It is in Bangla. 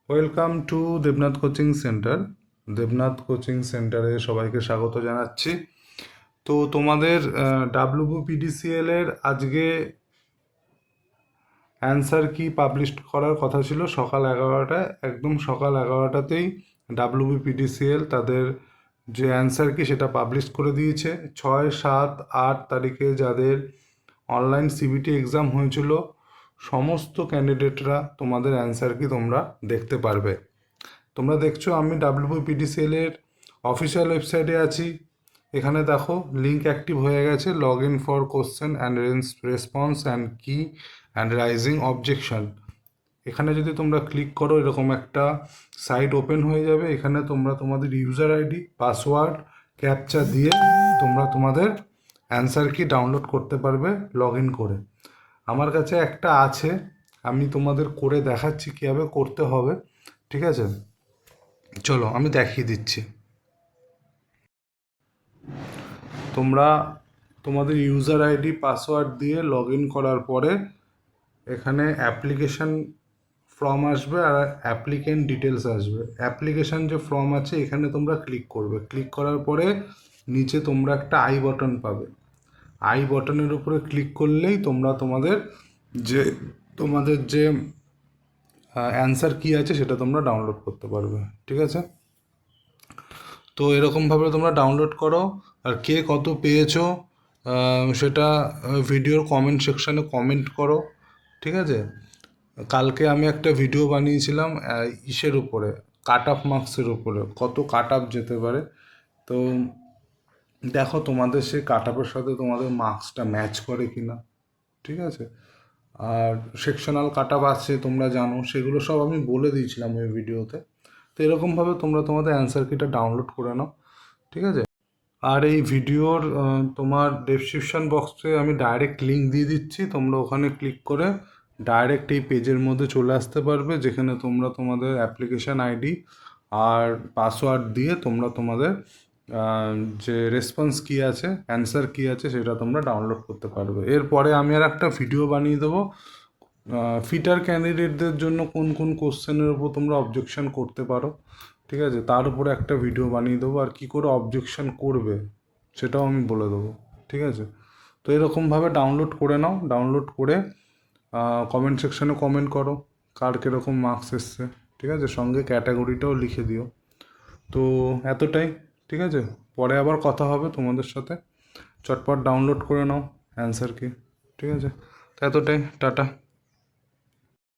Welcome to Debnath coaching centre. Debnath coaching সেন্টারে সবাইকে স্বাগত জানাচ্ছি। তো তোমাদের ডাব্লিউবিপিডিসিএল এর আজকে অ্যান্সার কি পাবলিশ করার কথা ছিল সকাল 11টায়। একদম সকাল 11টাতেই ডাব্লিউবিপিডিসিএল তাদের যে অ্যান্সার কি সেটা পাবলিশ করে দিয়েছে। 6, 7, 8 তারিখে যাদের অনলাইন সিবিটি এক্সাম হয়েছিল সমস্ত ক্যান্ডিডেটরা তোমাদের অ্যান্সার কি তোমরা দেখতে পারবে। তোমরা দেখছো আমি ডাব্লিউবিপিডিসিএল এর অফিসিয়াল ওয়েবসাইটে আছি। এখানে দেখো লিঙ্ক অ্যাক্টিভ হয়ে গেছে, log in for question and response and কি অ্যান্ড রাইজিং অবজেকশন। এখানে যদি তোমরা ক্লিক করো এরকম একটা সাইট ওপেন হয়ে যাবে। এখানে তোমরা তোমাদের ইউজার আইডি, পাসওয়ার্ড, ক্যাপচা দিয়ে তোমরা তোমাদের অ্যান্সার কি ডাউনলোড করতে পারবে লগ ইন করে। আমার কাছে একটা আছে, আমি তোমাদের করে দেখাচ্ছি কীভাবে করতে হবে। ঠিক আছে, চলো আমি দেখিয়ে দিচ্ছি। তোমরা তোমাদের ইউজার আইডি পাসওয়ার্ড দিয়ে লগ ইন করার পরে এখানে অ্যাপ্লিকেশান ফর্ম আসবে আর অ্যাপ্লিকেন্ট ডিটেলস আসবে। অ্যাপ্লিকেশান যে ফর্ম আছে এখানে তোমরা ক্লিক করবে। ক্লিক করার পরে নিচে তোমরা একটা আই বটন পাবে। আই বটনের উপরে ক্লিক করলেই তোমরা তোমাদের যে অ্যান্সার কি আছে সেটা তোমরা ডাউনলোড করতে পারবে। ঠিক আছে, তো এরকমভাবে তোমরা ডাউনলোড করো। আর কে কত পেয়েছো সেটা ভিডিওর কমেন্ট সেকশানে কমেন্ট করো। ঠিক আছে, কালকে আমি একটা ভিডিও বানিয়েছিলাম ইসের উপরে, কাট অফ মার্কসের উপরে, কত কাট অফ যেতে পারে। তো দেখো তোমাদের সেই কাট অফের সাথে তোমাদের মার্কসটা ম্যাচ করে কি না। ঠিক আছে, আর সেকশনাল কাট অফ আছে তোমরা জানো, সেগুলো সব আমি বলে দিয়েছিলাম ওই ভিডিওতে। তো এরকমভাবে তোমরা তোমাদের অ্যান্সার কিটা ডাউনলোড করে নাও। ঠিক আছে, আর এই ভিডিওর তোমার ডেসক্রিপশন বক্সে আমি ডাইরেক্ট লিঙ্ক দিয়ে দিচ্ছি। তোমরা ওখানে ক্লিক করে ডাইরেক্ট এই পেজের মধ্যে চলে আসতে পারবে, যেখানে তোমরা তোমাদের অ্যাপ্লিকেশান আইডি আর পাসওয়ার্ড দিয়ে তোমরা তোমাদের যে রেসপন্স কী আছে, অ্যান্সার কী আছে সেটা তোমরা ডাউনলোড করতে পারবে। এরপরে আমি আর একটা ভিডিও বানিয়ে দেবো ফিটার ক্যান্ডিডেটদের জন্য কোন কোন কোশ্চেনের উপর তোমরা অবজেকশন করতে পারো। ঠিক আছে, তার উপরে একটা ভিডিও বানিয়ে দেবো, আর কি করে অবজেকশন করবে সেটাও আমি বলে দেবো। ঠিক আছে, তো এরকমভাবে ডাউনলোড করে নাও। ডাউনলোড করে কমেন্ট সেকশানে কমেন্ট করো কার কীরকম মার্কস এসছে। ঠিক আছে, সঙ্গে ক্যাটাগরিটাও লিখে দিও। তো এতটাই। ঠিক আছে, পরে আবার কথা হবে তোমাদের সাথে। চটপট ডাউনলোড করে নাও অ্যান্সার কি। ঠিক আছে, তো এতটাই, টাটা।